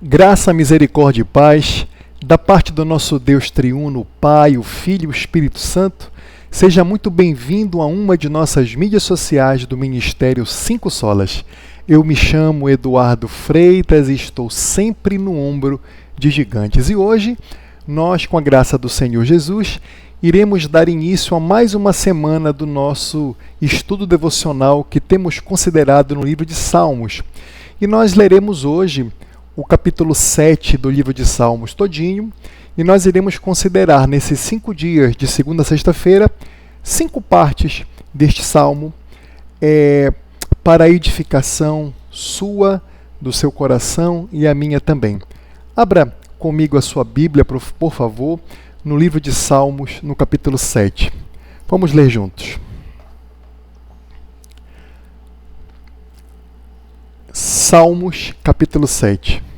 Graça, misericórdia e paz, da parte do nosso Deus triuno, o Pai, o Filho e o Espírito Santo, seja muito bem-vindo a uma de nossas mídias sociais do Ministério Cinco Solas. Eu me chamo Eduardo Freitas e estou sempre no ombro de gigantes. E hoje, nós, com a graça do Senhor Jesus, iremos dar início a mais uma semana do nosso estudo devocional que temos considerado no livro de Salmos. E nós leremos hoje o capítulo 7 do livro de Salmos todinho, e nós iremos considerar nesses 5 dias, de segunda a sexta-feira, 5 partes deste salmo, para a edificação sua, do seu coração e a minha também. Abra comigo a sua Bíblia, por favor, no livro de Salmos, no capítulo 7. Vamos ler juntos. Salmos, capítulo 7.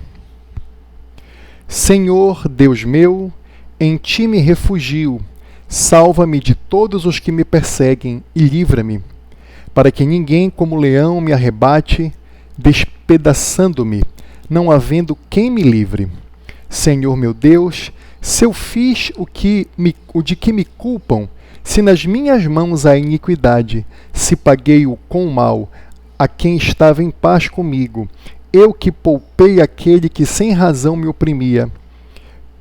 Senhor, Deus meu, em ti me refugio, salva-me de todos os que me perseguem e livra-me, para que ninguém como leão me arrebate, despedaçando-me, não havendo quem me livre. Senhor meu Deus, se eu fiz o de que me culpam, se nas minhas mãos há iniquidade, se paguei-o com o mal a quem estava em paz comigo, eu que poupei aquele que sem razão me oprimia.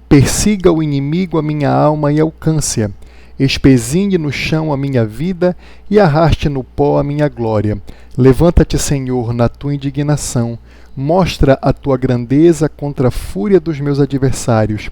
Persiga o inimigo a minha alma e alcance-a. Espezinhe no chão a minha vida e arraste no pó a minha glória. Levanta-te, Senhor, na tua indignação. Mostra a tua grandeza contra a fúria dos meus adversários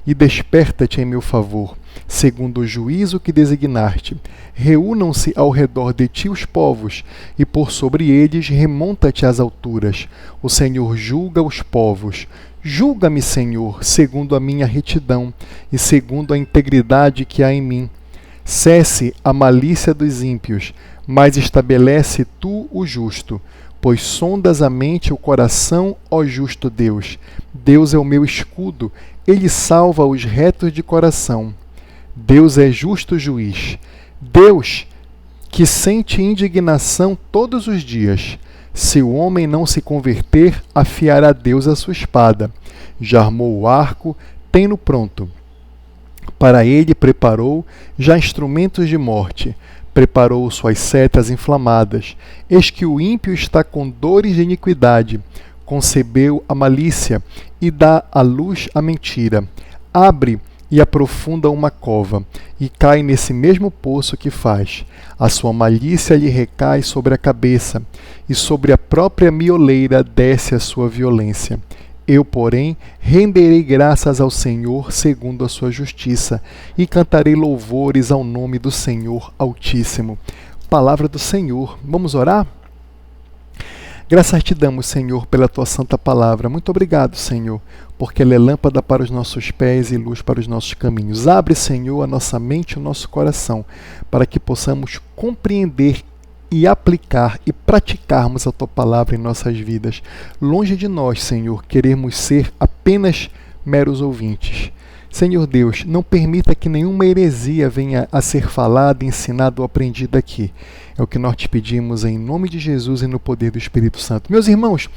e desperta-te em meu favor, segundo o juízo que designaste. Reúnam-se ao redor de ti os povos, e por sobre eles remonta-te às alturas. O Senhor julga os povos. Julga-me, Senhor, segundo a minha retidão e segundo a integridade que há em mim. Cesse a malícia dos ímpios, mas estabelece tu o justo. Pois sondas a mente e o coração, ó justo Deus. Deus é o meu escudo, ele salva os retos de coração. Deus é justo juiz. Deus que sente indignação todos os dias. Se o homem não se converter, afiará Deus a sua espada. Já armou o arco, tem-no pronto. Para ele preparou já instrumentos de morte. Preparou suas setas inflamadas. Eis que o ímpio está com dores de iniquidade. Concebeu a malícia e dá à luz a mentira. Abre e aprofunda uma cova, e cai nesse mesmo poço que faz. A sua malícia lhe recai sobre a cabeça, e sobre a própria mioleira desce a sua violência. Eu, porém, renderei graças ao Senhor segundo a sua justiça, e cantarei louvores ao nome do Senhor Altíssimo. Palavra do Senhor. Vamos orar? Graças te damos, Senhor, pela tua santa palavra. Muito obrigado, Senhor, porque ela é lâmpada para os nossos pés e luz para os nossos caminhos. Abre, Senhor, a nossa mente e o nosso coração, para que possamos compreender e aplicar e praticarmos a tua palavra em nossas vidas. Longe de nós, Senhor, queremos ser apenas meros ouvintes. Senhor Deus, não permita que nenhuma heresia venha a ser falada, ensinada ou aprendida aqui. É o que nós te pedimos em nome de Jesus e no poder do Espírito Santo. Meus irmãos,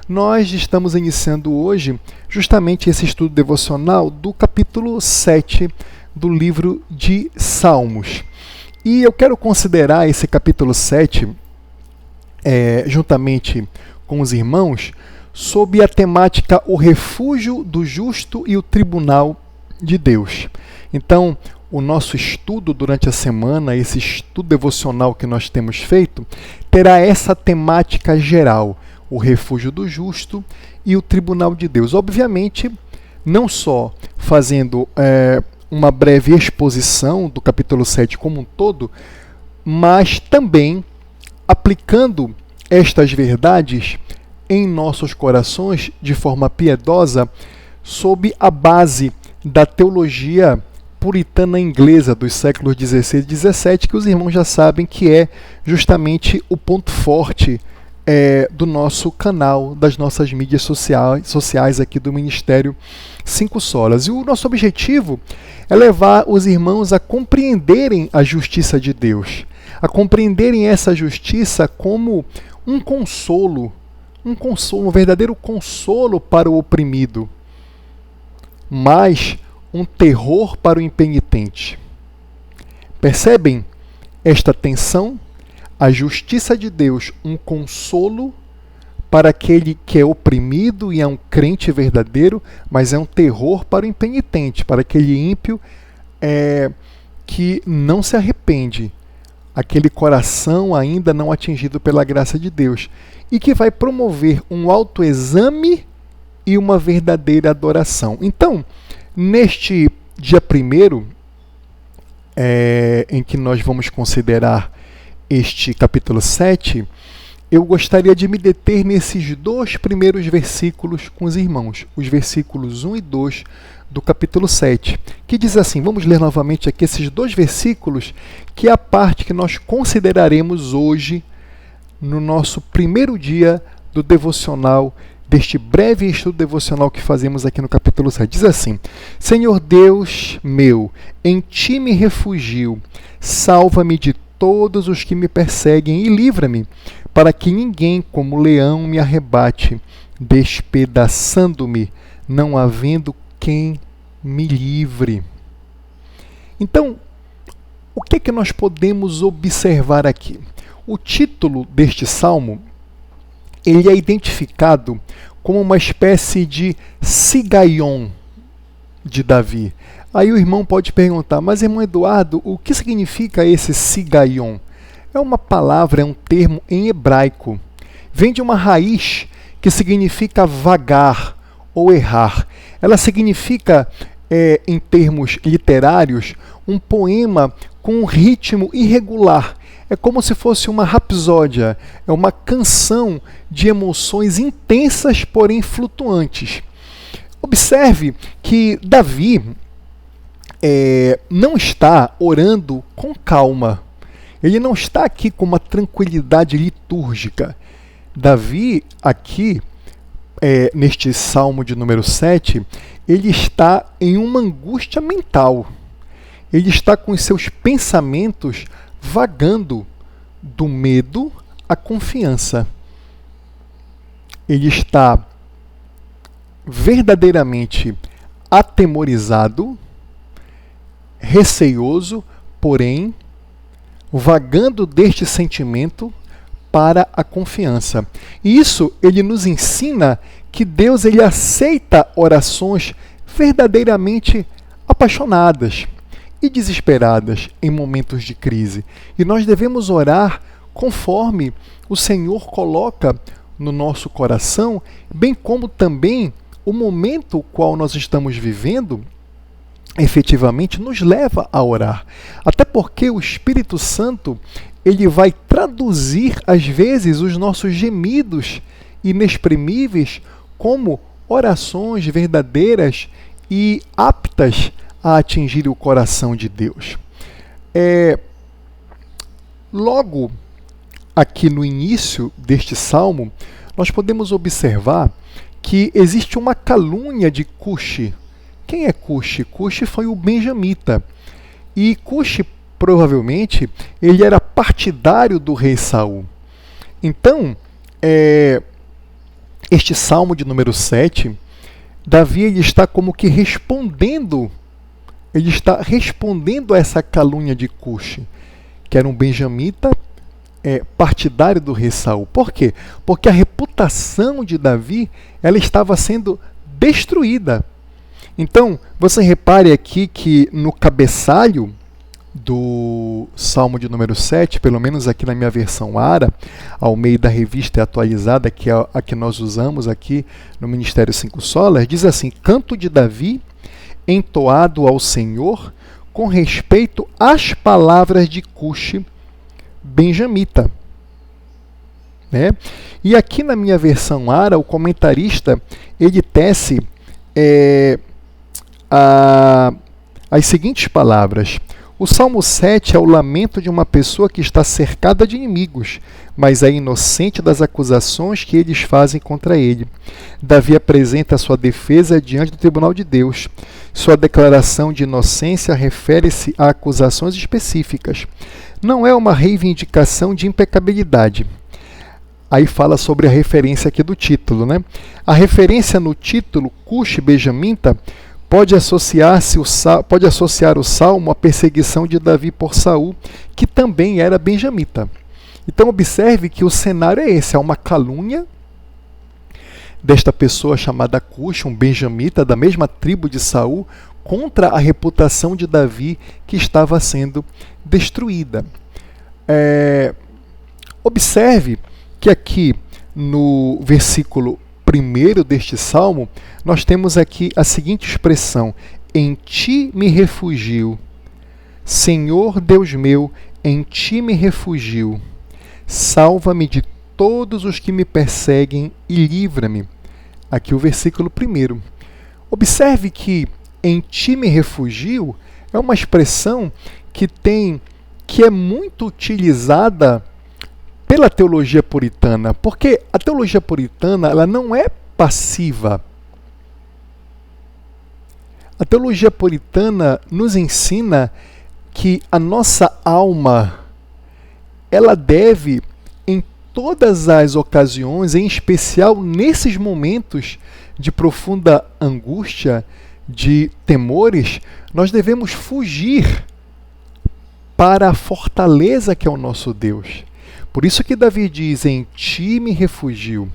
nós estamos iniciando hoje justamente esse estudo devocional do capítulo 7 do livro de Salmos. E eu quero considerar esse capítulo 7, juntamente com os irmãos, sob a temática o refúgio do justo e o tribunal de Deus. Então, o nosso estudo durante a semana, esse estudo devocional que nós temos feito, terá essa temática geral, o refúgio do justo e o tribunal de Deus. Obviamente, não só fazendo uma breve exposição do capítulo 7 como um todo, mas também aplicando estas verdades em nossos corações de forma piedosa, sob a base da teologia puritana inglesa dos séculos 16 e 17, que os irmãos já sabem que é justamente o ponto forte do nosso canal, das nossas mídias sociais aqui do Ministério Cinco Solas. E o nosso objetivo é levar os irmãos a compreenderem a justiça de Deus, a compreenderem essa justiça como um consolo, um consolo, um verdadeiro consolo para o oprimido, mas um terror para o impenitente. Percebem esta tensão? A justiça de Deus, um consolo para aquele que é oprimido e é um crente verdadeiro, mas é um terror para o impenitente, para aquele ímpio que não se arrepende, aquele coração ainda não atingido pela graça de Deus, e que vai promover um autoexame e uma verdadeira adoração. Então, neste dia 1º, em que nós vamos considerar este capítulo 7, eu gostaria de me deter nesses 2 primeiros versículos com os irmãos, os versículos 1 e 2 do capítulo 7, que diz assim, vamos ler novamente aqui esses 2 versículos, que é a parte que nós consideraremos hoje no nosso primeiro dia do devocional, deste breve estudo devocional que fazemos aqui no capítulo 7. Diz assim: Senhor Deus meu, em ti me refugio, salva-me de todos os que me perseguem e livra-me, para que ninguém como leão me arrebate, despedaçando-me, não havendo quem me livre. Então, o que é que nós podemos observar aqui? O título deste salmo, ele é identificado como uma espécie de sigaion de Davi. Aí o irmão pode perguntar, mas irmão Eduardo, o que significa esse sigaion? É uma palavra, é um termo em hebraico. Vem de uma raiz que significa vagar ou errar. Ela significa, em termos literários, um poema com um ritmo irregular. É como se fosse uma rapsódia, é uma canção de emoções intensas, porém flutuantes. Observe que Davi não está orando com calma. Ele não está aqui com uma tranquilidade litúrgica. Davi, aqui, neste Salmo de número 7, ele está em uma angústia mental. Ele está com os seus pensamentos vagando do medo à confiança. Ele está verdadeiramente atemorizado, receioso, porém vagando deste sentimento para a confiança. E isso ele nos ensina que Deus ele aceita orações verdadeiramente apaixonadas e desesperadas em momentos de crise. E nós devemos orar conforme o Senhor coloca no nosso coração, bem como também o momento qual nós estamos vivendo efetivamente nos leva a orar. Até porque o Espírito Santo ele vai traduzir às vezes os nossos gemidos inexprimíveis como orações verdadeiras e aptas a atingir o coração de Deus. Logo aqui no início deste salmo, nós podemos observar que existe uma calúnia de Cushi. Quem é Cushi? Cushi foi o benjamita. E Cushi, provavelmente, ele era partidário do rei Saul. Então, este salmo de número 7, Davi ele está como que respondendo a essa calúnia de Cushi, que era um benjamita partidário do rei Saul. Por quê? Porque a reputação de Davi ela estava sendo destruída. Então, você repare aqui que no cabeçalho do Salmo de número 7, pelo menos aqui na minha versão ARA, ao meio da revista atualizada, que é a que nós usamos aqui no Ministério 5 Solas, diz assim: Canto de Davi, entoado ao Senhor, com respeito às palavras de Cushi, benjamita. E aqui na minha versão ARA, o comentarista ele tece as seguintes palavras: o Salmo 7 é o lamento de uma pessoa que está cercada de inimigos, mas é inocente das acusações que eles fazem contra ele. Davi apresenta sua defesa diante do tribunal de Deus. Sua declaração de inocência refere-se a acusações específicas. Não é uma reivindicação de impecabilidade. aí fala sobre a referência aqui do título, né? A referência no título, Cush benjamita, pode associar o salmo à perseguição de Davi por Saul, que também era benjamita. Então observe que o cenário é esse, há uma calúnia desta pessoa chamada Cush, um benjamita da mesma tribo de Saul, contra a reputação de Davi que estava sendo destruída. Observe que aqui no versículo 1 deste salmo, nós temos aqui a seguinte expressão: em ti me refugio, Senhor Deus meu, em ti me refugio, salva-me de todos os que me perseguem e livra-me. Aqui o versículo 1. Observe que em ti me refugio é uma expressão que é muito utilizada pela teologia puritana, porque a teologia puritana ela não é passiva. A teologia puritana nos ensina que a nossa alma ela deve, em todas as ocasiões, em especial nesses momentos de profunda angústia, de temores, nós devemos fugir para a fortaleza que é o nosso Deus. Por isso que Davi diz, em ti me refugio.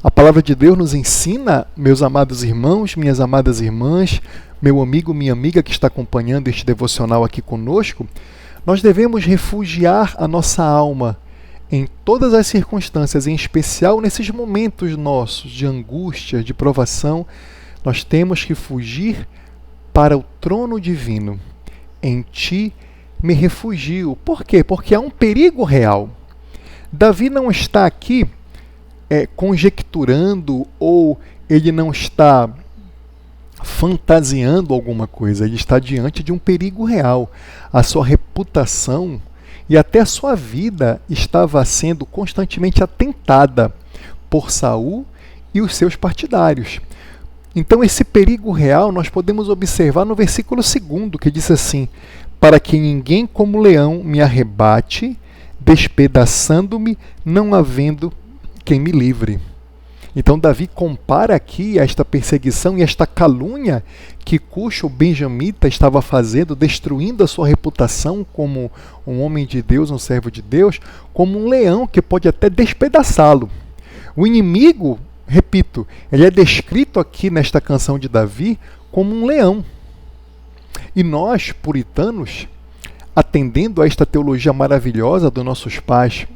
A palavra de Deus nos ensina, meus amados irmãos, minhas amadas irmãs, meu amigo, minha amiga que está acompanhando este devocional aqui conosco, nós devemos refugiar a nossa alma em todas as circunstâncias, em especial nesses momentos nossos de angústia, de provação, nós temos que fugir para o trono divino. Em ti me refugio. Por quê? Porque há um perigo real. Davi não está aqui conjecturando ou ele não está fantasiando alguma coisa. Ele está diante de um perigo real. A sua reputação e até a sua vida estava sendo constantemente atentada por Saul e os seus partidários. Então esse perigo real nós podemos observar no versículo 2, que diz assim: para que ninguém como leão me arrebate, despedaçando-me, não havendo quem me livre. Então Davi compara aqui esta perseguição e esta calúnia que Cush, o benjamita, estava fazendo, destruindo a sua reputação como um homem de Deus, um servo de Deus, como um leão que pode até despedaçá-lo. O inimigo, repito, ele é descrito aqui nesta canção de Davi como um leão. E nós, puritanos, atendendo a esta teologia maravilhosa dos nossos pais,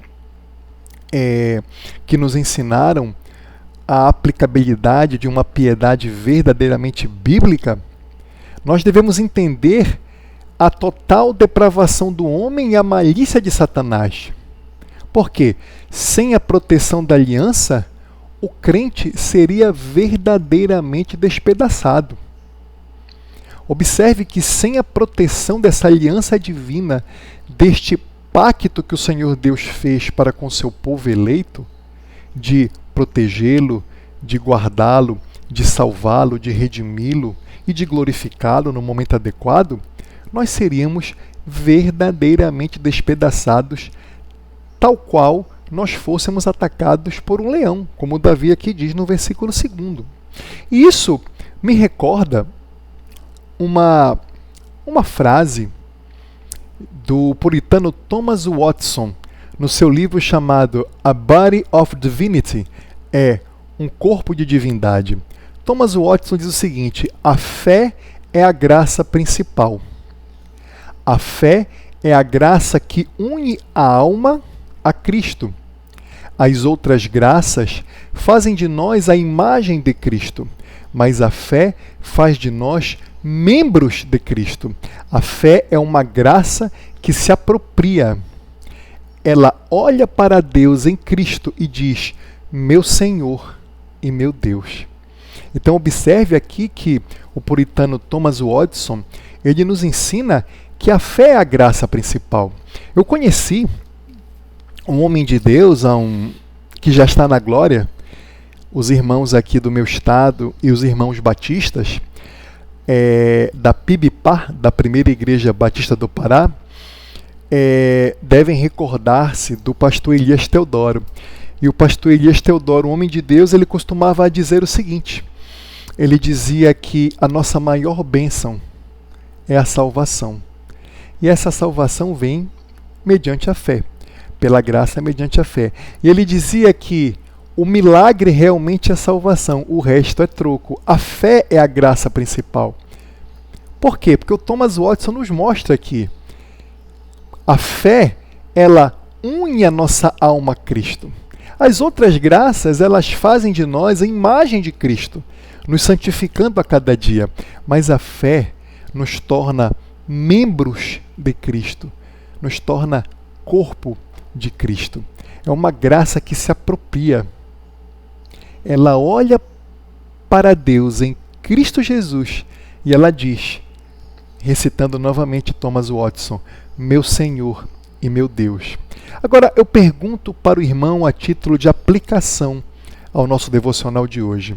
que nos ensinaram a aplicabilidade de uma piedade verdadeiramente bíblica, nós devemos entender a total depravação do homem e a malícia de Satanás. Porque sem a proteção da aliança, o crente seria verdadeiramente despedaçado. Observe que sem a proteção dessa aliança divina, deste pacto que o Senhor Deus fez para com seu povo eleito, de protegê-lo, de guardá-lo, de salvá-lo, de redimi-lo e de glorificá-lo no momento adequado, nós seríamos verdadeiramente despedaçados, tal qual nós fôssemos atacados por um leão, como Davi aqui diz no versículo 2. E isso me recorda uma frase do puritano Thomas Watson, no seu livro chamado A Body of Divinity, um corpo de divindade. Thomas Watson diz o seguinte: a fé é a graça principal. A fé é a graça que une a alma a Cristo. As outras graças fazem de nós a imagem de Cristo, mas a fé faz de nós membros de Cristo. A fé é uma graça que se apropria. Ela olha para Deus em Cristo e diz: meu Senhor e meu Deus. Então observe aqui que o puritano Thomas Watson, ele nos ensina que a fé é a graça principal. Eu conheci um homem de Deus que já está na glória, os irmãos aqui do meu estado e os irmãos batistas, da PIBPAR, da Primeira Igreja Batista do Pará, devem recordar-se do pastor Elias Teodoro. E o pastor Elias Teodoro, um homem de Deus, ele costumava dizer o seguinte: ele dizia que a nossa maior bênção é a salvação. E essa salvação vem mediante a fé, pela graça mediante a fé. E ele dizia que o milagre realmente é a salvação, o resto é troco. A fé é a graça principal. Por quê? Porque o Thomas Watson nos mostra que a fé, ela une a nossa alma a Cristo. As outras graças, elas fazem de nós a imagem de Cristo, nos santificando a cada dia. Mas a fé nos torna membros de Cristo, nos torna corpo de Cristo. É uma graça que se apropria. Ela olha para Deus em Cristo Jesus e ela diz, recitando novamente Thomas Watson: meu Senhor e meu Deus. Agora eu pergunto para o irmão a título de aplicação ao nosso devocional de hoje.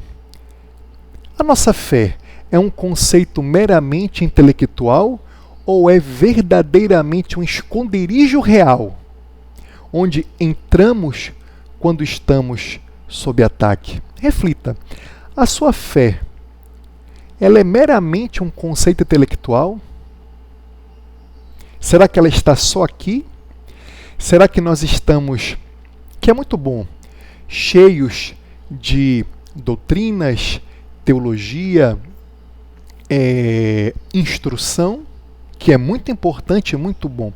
A nossa fé é um conceito meramente intelectual ou é verdadeiramente um esconderijo real, onde entramos quando estamos sob ataque? Reflita. A sua fé, ela é meramente um conceito intelectual? Será que ela está só aqui? Será que nós estamos, que é muito bom, cheios de doutrinas, teologia, instrução, que é muito importante e muito bom.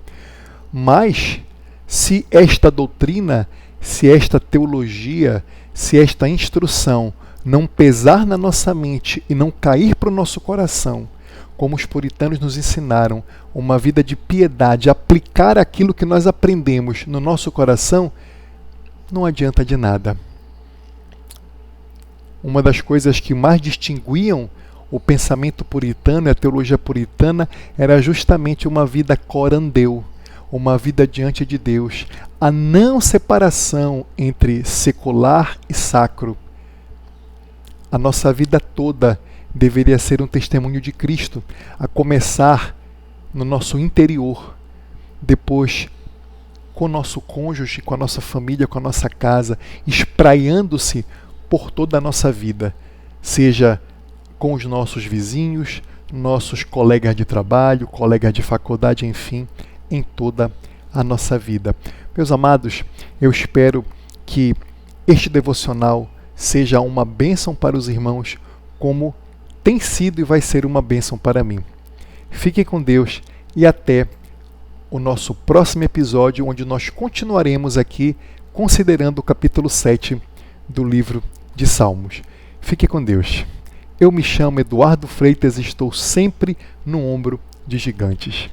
Mas, se esta doutrina, se esta teologia, se esta instrução não pesar na nossa mente e não cair para o nosso coração, como os puritanos nos ensinaram, uma vida de piedade, aplicar aquilo que nós aprendemos no nosso coração, não adianta de nada. Uma das coisas que mais distinguiam o pensamento puritano e a teologia puritana era justamente uma vida corandeu, uma vida diante de Deus, a não separação entre secular e sacro. A nossa vida toda deveria ser um testemunho de Cristo, a começar no nosso interior, depois com o nosso cônjuge, com a nossa família, com a nossa casa, espraiando-se por toda a nossa vida, seja com os nossos vizinhos, nossos colegas de trabalho, colegas de faculdade, enfim, em toda a nossa vida. Meus amados, eu espero que este devocional seja uma bênção para os irmãos, como tem sido e vai ser uma bênção para mim. Fiquem com Deus e até o nosso próximo episódio, onde nós continuaremos aqui considerando o capítulo 7 do livro de Salmos. Fique com Deus. Eu me chamo Eduardo Freitas e estou sempre no ombro de gigantes.